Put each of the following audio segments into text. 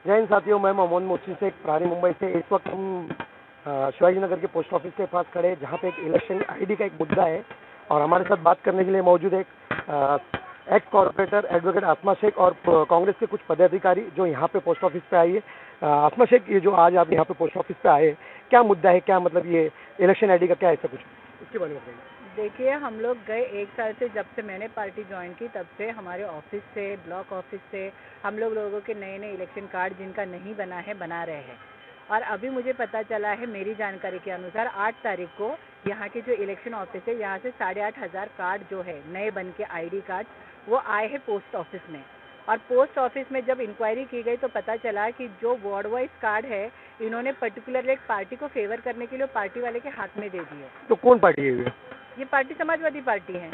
जय हिंद साथियों, मैं मोहम्मद मोहसिन शेख प्राणी मुंबई से। इस वक्त हम शिवाजी नगर के पोस्ट ऑफिस के पास खड़े हैं, जहाँ पे एक इलेक्शन आईडी का एक मुद्दा है और हमारे साथ बात करने के लिए मौजूद है एक्स कॉर्पोरेटर एडवोकेट आसमा शेख और कांग्रेस के कुछ पदाधिकारी जो यहाँ पे पोस्ट ऑफिस पे आई है। आसमा शेख, ये जो आज आप यहाँ पे पोस्ट ऑफिस पे आए, क्या मुद्दा है, क्या मतलब ये इलेक्शन आईडी का क्या ऐसा कुछ, इसके बारे में बताइए। देखिए, हम लोग गए 1 साल से, जब से मैंने पार्टी ज्वाइन की तब से हमारे ऑफिस से, ब्लॉक ऑफिस से हम लोगों के नए नए इलेक्शन कार्ड जिनका नहीं बना है बना रहे हैं। और अभी मुझे पता चला है, मेरी जानकारी के अनुसार 8 तारीख को यहाँ के जो इलेक्शन ऑफिस है, यहाँ से 8,500 कार्ड जो है नए बन के आईडी कार्ड वो आए हैं पोस्ट ऑफिस में। और पोस्ट ऑफिस में जब इंक्वायरी की गई तो पता चला कि जो वार्ड वाइज कार्ड है, इन्होंने पर्टिकुलर एक पार्टी को फेवर करने के लिए पार्टी वाले के हाथ में दे दिए। तो कौन पार्टी है ये पार्टी समाजवादी पार्टी है।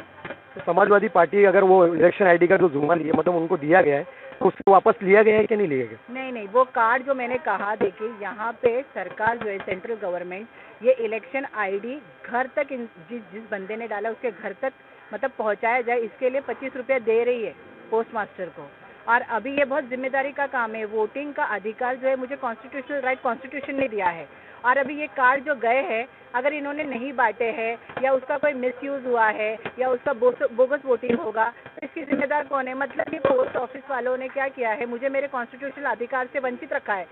तो समाजवादी पार्टी अगर वो इलेक्शन आईडी का जो जुम्मा लिया, मतलब उनको दिया गया है, तो उसको वापस लिया गया है कि नहीं लिया गया? नहीं, वो कार्ड जो मैंने कहा, देखिए यहाँ पे सरकार जो है, सेंट्रल गवर्नमेंट, ये इलेक्शन आईडी घर तक जिस बंदे ने डाला उसके घर तक मतलब पहुँचाया जाए, इसके लिए 25 रुपये दे रही है पोस्ट मास्टर को। और अभी ये बहुत जिम्मेदारी का काम है। वोटिंग का अधिकार जो है मुझे कॉन्स्टिट्यूशनल राइट कॉन्स्टिट्यूशन ने दिया है। और अभी ये कार्ड जो गए हैं, अगर इन्होंने नहीं बांटे हैं या उसका कोई मिसयूज हुआ है या उसका बोगस वोटिंग होगा, तो इसकी जिम्मेदार कौन है? मतलब ये पोस्ट ऑफिस वालों ने क्या किया है, मुझे मेरे कॉन्स्टिट्यूशनल अधिकार से वंचित रखा है।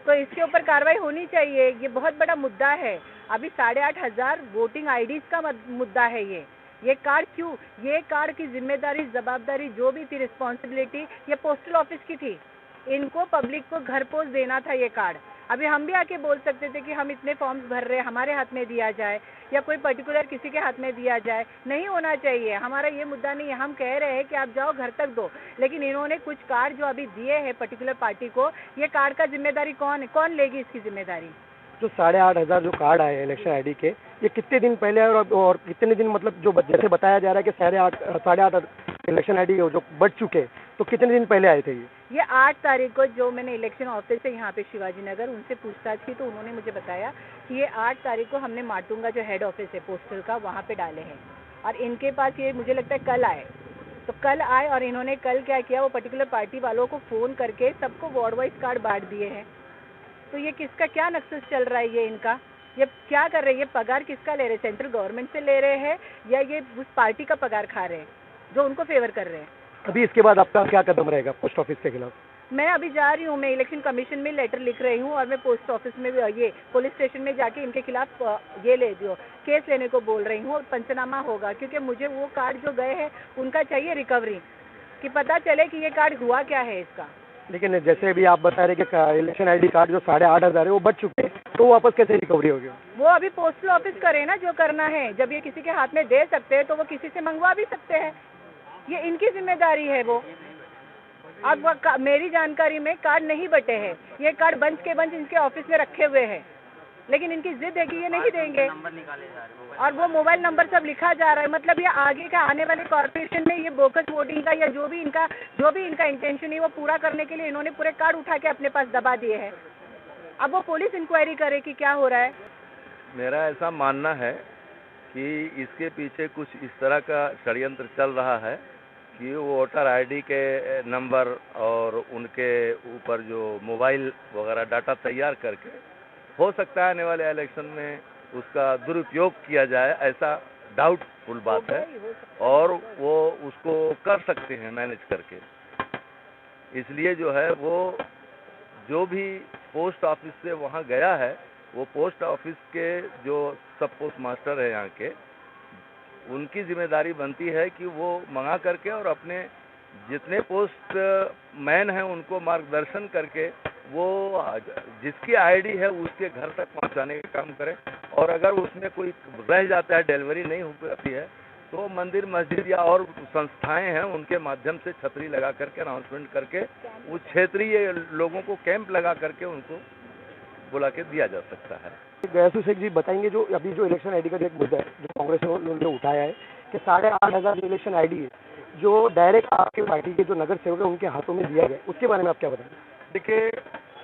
तो इसके ऊपर कार्रवाई होनी चाहिए। ये बहुत बड़ा मुद्दा है। अभी 8,500 वोटिंग आईडीज का मुद्दा है ये कार्ड क्यों? ये कार्ड की जिम्मेदारी, जवाबदारी जो भी थी, रिस्पॉन्सिबिलिटी, ये पोस्टल ऑफिस की थी। इनको पब्लिक को घर पोस्ट देना था ये कार्ड। अभी हम भी आके बोल सकते थे कि हम इतने फॉर्म्स भर रहे हैं, हमारे हाथ में दिया जाए या कोई पर्टिकुलर किसी के हाथ में दिया जाए। नहीं होना चाहिए। हमारा ये मुद्दा नहीं है। हम कह रहे हैं कि आप जाओ घर तक दो, लेकिन इन्होंने कुछ कार्ड जो अभी दिए हैं पर्टिकुलर पार्टी को, ये कार्ड का जिम्मेदारी कौन है? कौन लेगी इसकी जिम्मेदारी? जो 8,500 जो कार्ड आए इलेक्शन आईडी के, ये कितने दिन पहले आए और कितने दिन, मतलब जो जैसे बताया जा रहा है कि 8,500 इलेक्शन आईडी जो बढ़ चुके, तो कितने दिन पहले आए थे ये 8 तारीख को जो मैंने इलेक्शन ऑफिस से यहाँ पे शिवाजी नगर उनसे पूछताछ की, तो उन्होंने मुझे बताया कि ये 8 तारीख को हमने माटुंगा जो हेड ऑफिस है पोस्टल का, वहाँ पे डाले हैं। और इनके पास ये मुझे लगता है कल आए, तो कल आए और इन्होंने कल क्या किया, वो पर्टिकुलर पार्टी वालों को फ़ोन करके सबको वार्ड वाइज कार्ड बांट दिए हैं। तो ये किसका क्या नक्सस चल रहा है? ये इनका ये क्या कर रहे हैं? ये पगार किसका ले रहे हैं? सेंट्रल गवर्नमेंट से ले रहे हैं या ये उस पार्टी का पगार खा रहे हैं जो उनको फेवर कर रहे हैं? अभी इसके बाद आपका क्या कदम रहेगा पोस्ट ऑफिस के खिलाफ? मैं अभी जा रही हूँ, मैं इलेक्शन कमीशन में लेटर लिख रही हूँ और मैं पोस्ट ऑफिस में भी ये पुलिस स्टेशन में जाके इनके खिलाफ ये ले दो केस लेने को बोल रही हूँ और पंचनामा होगा। क्योंकि मुझे वो कार्ड जो गए हैं उनका चाहिए रिकवरी, कि पता चले कि ये कार्ड हुआ क्या है इसका। लेकिन जैसे अभी आप बता रहे कि इलेक्शन आईडी कार्ड जो 8,500 है वो बढ़ चुके हैं, तो वापस कैसे रिकवरी होगी? वो अभी पोस्टल ऑफिस करे ना जो करना है। जब ये किसी के हाथ में दे सकते हैं तो वो किसी से मंगवा भी सकते हैं। ये इनकी जिम्मेदारी है। वो अब मेरी जानकारी में कार्ड नहीं बटे हैं। ये कार्ड बंच के बंच इनके ऑफिस में रखे हुए हैं, लेकिन इनकी जिद है कि ये नहीं देंगे और वो मोबाइल नंबर सब लिखा जा रहा है। मतलब ये आगे का आने वाले कॉर्पोरेशन में ये बोकस वोटिंग का या जो भी इनका इंटेंशन है वो पूरा करने के लिए इन्होंने पूरे कार्ड उठा के अपने पास दबा दिए हैं। अब वो पुलिस इंक्वायरी करे कि क्या हो रहा है। मेरा ऐसा मानना है कि इसके पीछे कुछ इस तरह का षड्यंत्र चल रहा है कि वोटर आईडी के नंबर और उनके ऊपर जो मोबाइल वगैरह डाटा तैयार करके हो सकता है आने वाले इलेक्शन में उसका दुरुपयोग किया जाए, ऐसा डाउटफुल बात है और वो उसको कर सकते हैं मैनेज करके। इसलिए जो है वो जो भी पोस्ट ऑफिस से वहाँ गया है, वो पोस्ट ऑफिस के जो सब पोस्ट मास्टर है यहाँ के, उनकी जिम्मेदारी बनती है कि वो मंगा करके और अपने जितने पोस्ट मैन हैं उनको मार्गदर्शन करके वो जिसकी आईडी है उसके घर तक पहुंचाने का काम करें। और अगर उसमें कोई रह जाता है, डिलीवरी नहीं हो पाती है, तो मंदिर मस्जिद या और संस्थाएं हैं उनके माध्यम से छतरी लगा करके अनाउंसमेंट करके उस क्षेत्रीय लोगों को कैंप लगा करके उनको बुला के दिया जा सकता है। गयासु शेख जी बताएंगे, जो अभी जो इलेक्शन आईडी का जो एक मुद्दा है जो कांग्रेस ने उठाया है कि 8,500 इलेक्शन आईडी है जो डायरेक्ट आपके पार्टी के जो नगर सेवक है उनके हाथों में दिया गया, उसके बारे में आप क्या बताएंगे? देखिए,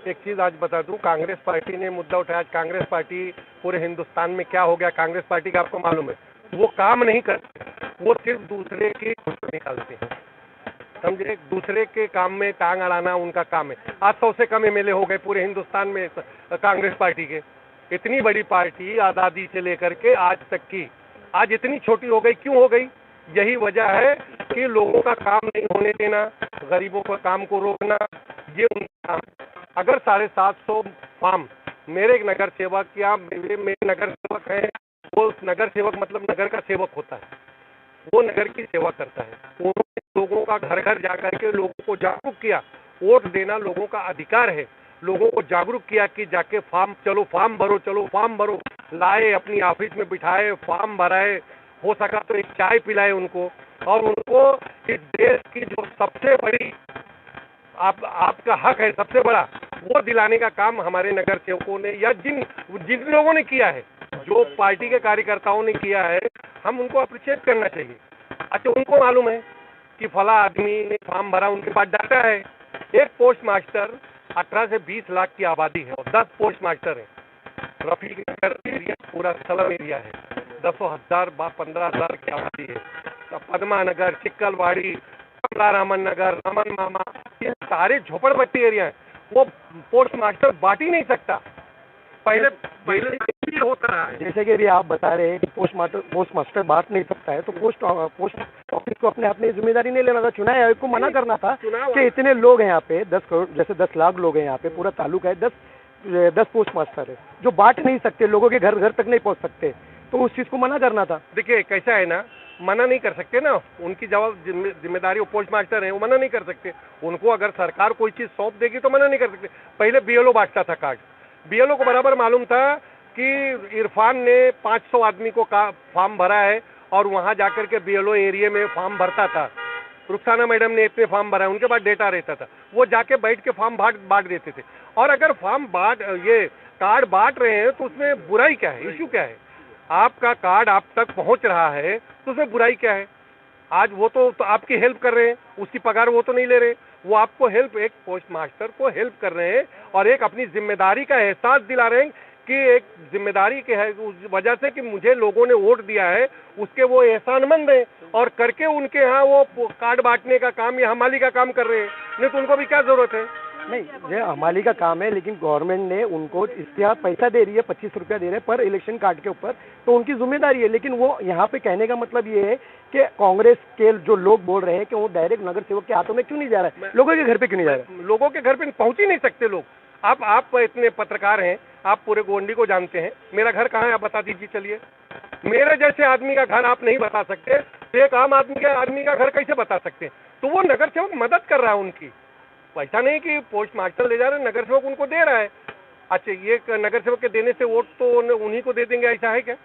एक चीज़ आज बता दूं, कांग्रेस पार्टी ने मुद्दा उठाया। कांग्रेस पार्टी पूरे हिंदुस्तान में क्या हो गया, कांग्रेस पार्टी का आपको मालूम है, वो काम नहीं करते, वो सिर्फ दूसरे की खुशी निकालते हैं। समझे, दूसरे के काम में टांग अड़ाना उनका काम है। आज 100 से कम एमएलए हो गए पूरे हिंदुस्तान में कांग्रेस पार्टी के। इतनी बड़ी पार्टी आज़ादी से लेकर के आज तक की, आज इतनी छोटी हो गई। क्यों हो गई? यही वजह है कि लोगों का काम नहीं होने देना, गरीबों का काम को रोकना, ये उनका काम। अगर 750 फार्म मेरे एक नगर सेवक या मेरे नगर सेवक है, वो नगर सेवक मतलब नगर का सेवक होता है, वो नगर की सेवा करता है। उन्होंने लोगों का घर घर जाकर के लोगों को जागरूक किया। वोट देना लोगों का अधिकार है। लोगों को जागरूक किया कि जाके फॉर्म, चलो फॉर्म भरो, चलो फॉर्म भरो, लाए अपनी ऑफिस में बिठाए, फॉर्म भराए, हो सका तो एक चाय पिलाए उनको, और उनको इस देश की जो सबसे बड़ी आपका हक है, सबसे बड़ा, वो दिलाने का काम हमारे नगर सेवकों ने या जिन लोगों ने किया है, जो पार्टी के कार्यकर्ताओं ने किया है, हम उनको अप्रिशिएट करना चाहिए। अच्छा, उनको मालूम है कि फला आदमी ने फॉर्म भरा, उनके पास डाटा है। एक पोस्ट मास्टर 18 से 20 लाख की आबादी है और 10 पोस्ट मास्टर है। रफीक नगर एरिया पूरा सलम एरिया है, 10,000 15,000 की आबादी है। तो पद्मा नगर, चिक्कलवाड़ी, कमला रामन नगर, रामन मामा, ये सारे झोपड़पट्टी एरिया है। वो पोस्ट मास्टर बांट ही नहीं सकता। पहले ये होता रहा है। जैसे कि अभी आप बता रहे हैं कि पोस्ट मास्टर बांट नहीं सकता है, तो पोस्ट ऑफिस को अपने अपनी जिम्मेदारी नहीं लेना था, चुनाव आयोग को मना करना था कि इतने लोग हैं यहाँ पे, 10 करोड़, जैसे 10 लाख लोग हैं यहाँ पे, पूरा तालुका है, 10 पोस्ट मास्टर है जो बांट नहीं सकते, लोगों के घर घर तक नहीं पहुँच सकते, तो उस चीज़ को मना करना था। देखिए कैसा है ना, मना नहीं कर सकते ना, उनकी जवाब जिम्मेदारी, वो पोस्ट मास्टर है, वो मना नहीं कर सकते। उनको अगर सरकार कोई चीज़ सौंप देगी तो मना नहीं कर सकते। पहले बीएलओ बांटता था कार्ड, बीएलओ को बराबर मालूम था कि इरफान ने 500 आदमी को फॉर्म भरा है, और वहां जाकर के बीएलओ एरिया में फॉर्म भरता था। रुखसाना मैडम ने इतने फॉर्म भरा है, उनके पास डेटा रहता था, वो जाके बैठ के फॉर्म बांट देते थे। और अगर फॉर्म ये कार्ड बांट रहे हैं तो उसमें बुराई क्या है, इश्यू क्या है? आपका कार्ड आप तक पहुंच रहा है तो उसमें बुराई क्या है? आज वो तो आपकी हेल्प कर रहे हैं, उसकी पगार वो तो नहीं ले रहे, वो आपको हेल्प, एक पोस्ट मास्टर को हेल्प कर रहे हैं, और एक अपनी जिम्मेदारी का एहसास दिला रहे हैं कि एक जिम्मेदारी के है, उस वजह से कि मुझे लोगों ने वोट दिया है, उसके वो एहसानमंद हैं, और करके उनके यहाँ वो कार्ड बांटने का काम या हमाली का काम कर रहे हैं। नहीं तो उनको भी क्या जरूरत है? नहीं, ये हमाली का काम है, लेकिन गवर्नमेंट ने उनको इसके यहाँ पैसा दे रही है, 25 रुपया दे रहे हैं पर इलेक्शन कार्ड के ऊपर, तो उनकी जिम्मेदारी है। लेकिन वो यहाँ पे कहने का मतलब ये है कि कांग्रेस के जो लोग बोल रहे हैं कि वो डायरेक्ट नगर सेवक के हाथों में क्यों नहीं जा रहा है, लोगों के घर पे क्यों नहीं जा रहा है? लोगों के घर पे पहुंच ही नहीं सकते लोग। आप इतने पत्रकार हैं, आप पूरे गोंडी को जानते हैं, मेरा घर कहाँ है आप बता दीजिए। चलिए, मेरे जैसे आदमी का घर आप नहीं बता सकते, तो एक आम आदमी का घर कैसे बता सकते? तो वो नगर सेवक मदद कर रहा है उनकी, ऐसा नहीं कि पोस्ट मास्टर ले जा रहे हैं, नगर सेवक उनको दे रहा है। अच्छा, ये नगर सेवक के देने से वोट तो उन्हीं को दे देंगे, ऐसा है क्या?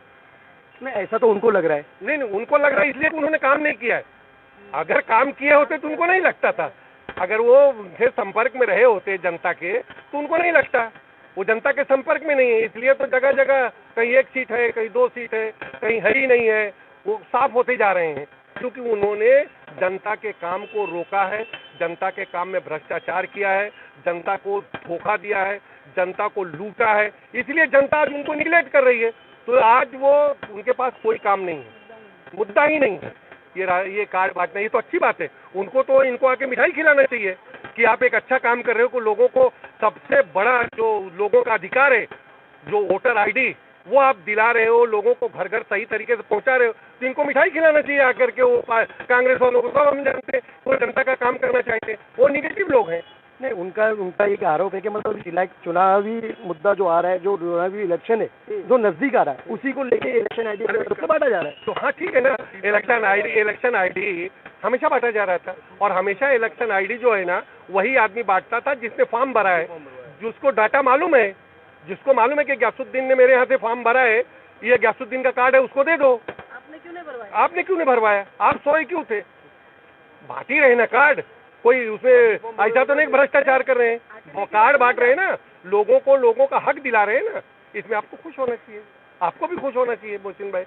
नहीं, ऐसा तो उनको लग रहा है। नहीं, उनको लग रहा है इसलिए उन्होंने काम नहीं किया है। अगर काम किए होते तो उनको नहीं लगता था। अगर वो उनके संपर्क में रहे होते जनता के, तो उनको नहीं लगता। वो जनता के संपर्क में नहीं है, इसलिए तो जगह जगह कहीं 1 सीट है, कहीं 2 सीट है, कहीं है ही नहीं है, वो साफ होते जा रहे हैं, क्योंकि उन्होंने जनता के काम को रोका है, जनता के काम में भ्रष्टाचार किया है, जनता को धोखा दिया है, जनता को लूटा है, इसलिए जनता आज उनको निगलेक्ट कर रही है। तो आज वो उनके पास कोई काम नहीं है, मुद्दा ही नहीं है ये कार्ड बांटना। ये तो अच्छी बात है, उनको तो इनको आके मिठाई खिलाना चाहिए कि आप एक अच्छा काम कर रहे हो, को लोगों को सबसे बड़ा जो लोगों का अधिकार है, जो वोटर आईडी, वो आप दिला रहे हो, लोगों को घर घर सही तरीके से पहुंचा रहे हो, तो इनको मिठाई खिलाना चाहिए आकर के। वो कांग्रेस वालों को सब हम जानते हैं, वो जनता का काम करना चाहते हैं, वो निगेटिव लोग हैं। नहीं, उनका एक आरोप है कि मतलब चुनावी मुद्दा जो आ रहा है, जो चुनावी इलेक्शन है जो नजदीक आ रहा है, उसी को लेके इलेक्शन आईडी सबसे बांटा जा रहा है। तो हाँ ठीक है ना, इलेक्शन आईडी हमेशा बांटा जा रहा था, और हमेशा इलेक्शन आईडी जो है ना, वही आदमी बांटता था जिसने फॉर्म भरा है, जिसको डाटा मालूम है, जिसको मालूम है कि ग्यासुद्दीन ने मेरे यहाँ से फॉर्म भरा है, ये ग्यासुद्दीन का कार्ड है, उसको दे दो। आपने क्यों नहीं भरवाया? आप सोए क्यों थे? बांट ही रहे ना कार्ड, कोई उसमें ऐसा तो नहीं भ्रष्टाचार कर रहे हैं, वो कार्ड बांट रहे हैं ना, लोगों का हक दिला रहे हैं ना, इसमें आपको खुश होना चाहिए, आपको भी खुश होना चाहिए मोहसिन भाई।